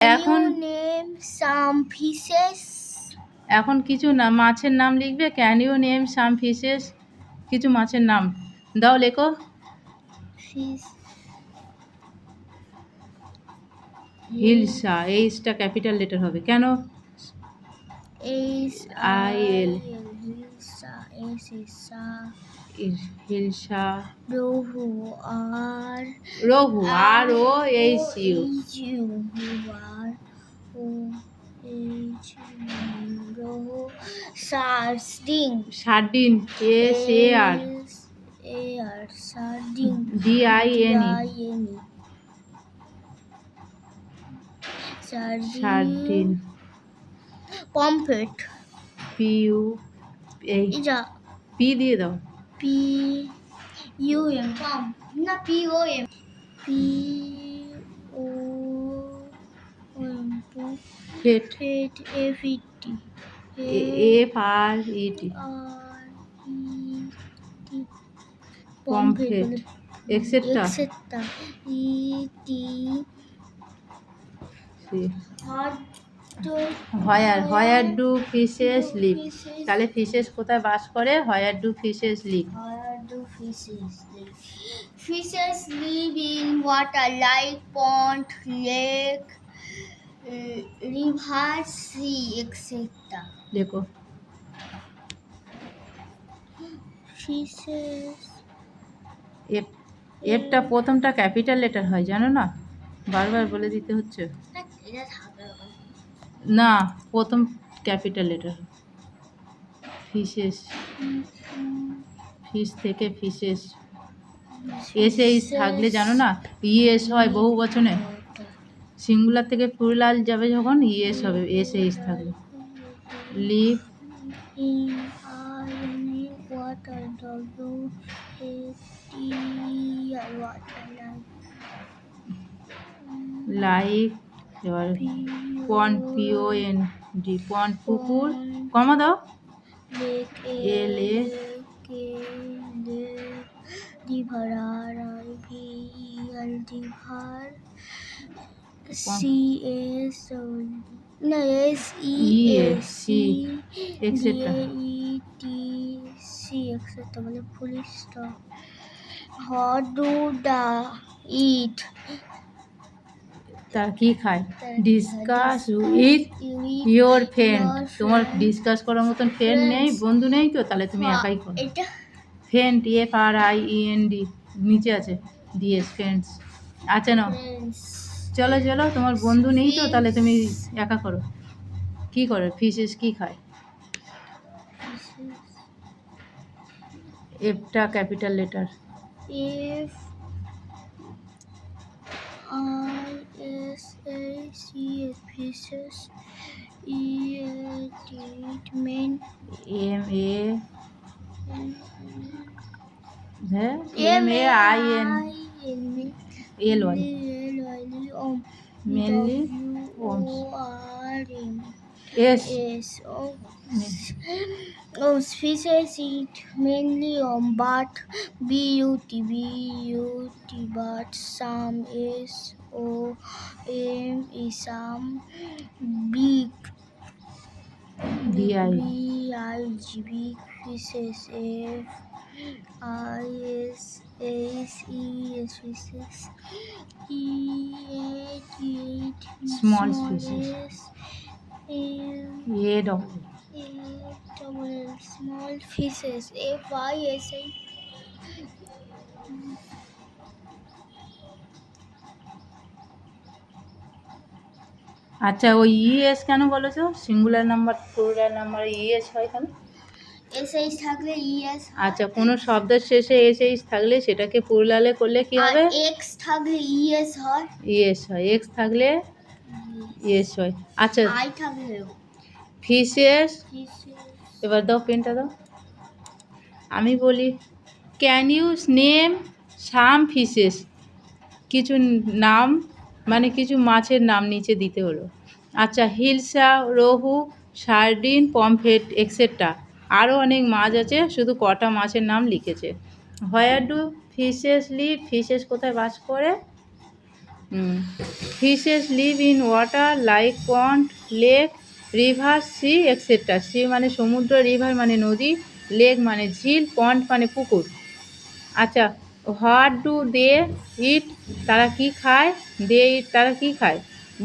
এখন name some fishes? এখন কিছু না মাছের নাম লিখবে। Can you name some fishes? কিছু মাছের নাম দাও, লেখো। Fish. হিলসা, এইচটা ক্যাপিটাল লেটার হবে কেন? H-I-L. Hilsa, Hilsa. Hilsa. Rohu. Rohu, R O H U. Rohu. Sardine. Sardine, S A R Sardine. DINE। Sardine. Pomfret. PU, এই পি দিয়ে দাও। P-U-M. Pom. না P-O-M. P-O-M. ফেট, F-E-T. FRET। Pomfret, etcetera. Where do fishes live? তাহলে fishes কোথায় বাস করে? Where do fishes live? Fishes live in water like pond, lake, river, sea, etc. দেখো। Fishes. এফটা প্রথমটা ক্যাপিটাল লেটার হয়, জানো না? বারবার বলে দিতে হচ্ছে। না, প্রথম ক্যাপিটাল লেটার। ফিশেস, ফিশ থেকে ফিশেস। এস থাকলে জানো না ইএস হয় বহু বচনে। সিঙ্গুলার থেকে প্লুরাল যাবে যখন ইএস হবে, এস থাকলে। লিভ লাইক, এবার পন্ড, POND, পন্ড পুকুর, কমা দাও। LA river, etc. বলে full stop. What do the eat? তার কি খায়? Discuss with your friend. তোমার ডিসকাস করার মতন ফ্রেন্ড নেই, বন্ধু নেই তো, তাহলে তুমি একাই করো। ফ্রেন্ড, FRIEND, নিচে আছে DS, ফ্রেন্ডস আছে না? চলো চলো, তোমার বন্ধু নেই তো, তাহলে তুমি একা করো। কি করে ফিশেস কি খায়? এফটা capital letter. FISHES fishes eat main MAIN LY mainly worms. Yes. Fishes eat mainly but but some some big BIG big fishes fishes eat small fishes. small fishes FISH. আচ্ছা, ওই ইএস কেন বলেছো? Singular number plural number E S হয় কেন? SH থাকলে ES. আচ্ছা, কোনো শব্দের শেষে এসএইচ থাকলে সেটাকে প্লুরালে করলে কি হবে? এক্স থাকলে ইএস হয়। ইএস হয়। এক্স থাকলে ইএস হয়। আচ্ছা, আই থাকলে ফিশেস। এবার দাও, পেনটা দাও। আমি বলি can you name some fishes? কিছু নাম মানে কিছু মাছের নাম নিচে দিতে হলো। আচ্ছা, hilsa, rohu, sardine, pomfret, etcetera. আরও অনেক মাছ আছে, শুধু কটা মাছের নাম লিখেছে। Where do fishes live? Fishes কোথায় বাস করে? Fishes live in water like pond, lake, river, sea etcetera. Sea মানে সমুদ্র, রিভার মানে নদী, লেক মানে ঝিল, পন্ড মানে পুকুর। আচ্ছা, হোয়াট ডু দে ইট, তারা কি খায়? দে ইট, তারা কি খায়?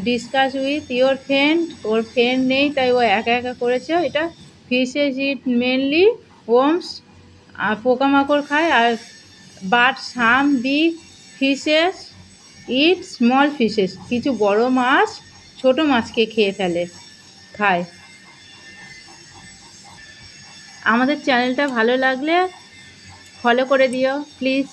ডিসকাস উইথ ইয়োর ফ্রেন্ড, ওর ফ্রেন্ড নেই তাই ও একা একা করেছে এটা। ফিশেস ইট মেনলি ওমস, আর পোকামাকড় খায়। আর but some big fishes eat small fishes, কিছু বড় মাছ ছোট মাছকে খেয়ে ফেলে, খায়। আমাদের চ্যানেলটা ভালো লাগলে ফলো করে দিও প্লিজ।